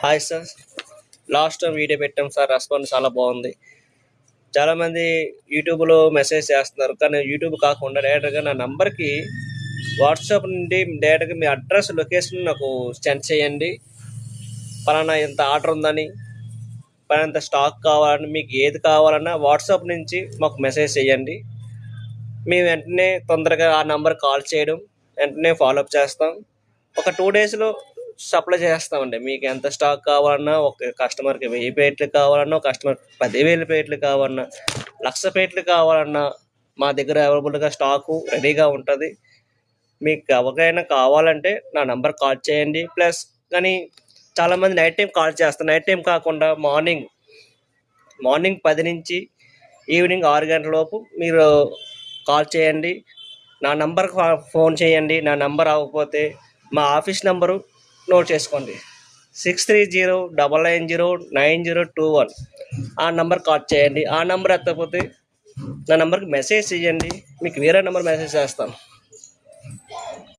Hi sir. Last time video పెట్టాం sir, response చాలా బాగుంది. చాలామంది యూట్యూబ్లో మెసేజ్ చేస్తున్నారు, కానీ యూట్యూబ్ కాకుండా డైరెక్ట్గా నా నంబర్కి వాట్సాప్ నుండి డైరెక్ట్గా మీ అడ్రస్ లొకేషన్ నాకు సెండ్ చేయండి. పలానా ఇంత ఆర్డర్ ఉందని, పలానా స్టాక్ కావాలని, మీకు ఏది కావాలన్నా వాట్సాప్ నుంచి మాకు మెసేజ్ చేయండి. మేము వెంటనే తొందరగా ఆ నెంబర్ కాల్ చేయడం, వెంటనే ఫాలోఅప్ చేస్తాం. ఒక 2 డేస్లో సప్లై చేస్తామండి. మీకు ఎంత స్టాక్ కావాలన్నా, ఒక కస్టమర్కి 1000 ప్లేట్లు కావాలన్నా, ఒక కస్టమర్ 10,000 ప్లేట్లు కావాలన్నా, 1,00,000 ప్లేట్లు కావాలన్నా మా దగ్గర అవైలబుల్గా స్టాకు రెడీగా ఉంటుంది. మీకు ఎవరికైనా కావాలంటే నా నెంబర్ కాల్ చేయండి. ప్లస్ కానీ చాలామంది నైట్ టైం కాల్ చేస్తారు. నైట్ టైం కాకుండా మార్నింగ్ 10 నుంచి ఈవినింగ్ 6 గంటల లోపు మీరు కాల్ చేయండి. నా నంబర్కి ఫోన్ చేయండి. నా నంబర్ అవ్వకపోతే మా ఆఫీస్ నెంబరు నోట్ చేసుకోండి, 6309909021. ఆ నెంబర్ కాల్ చేయండి. ఆ నెంబర్ ఎత్తకపోతే నా నెంబర్కి మెసేజ్ చేయండి, మీకు వేరే నెంబర్ మెసేజ్ చేస్తాను.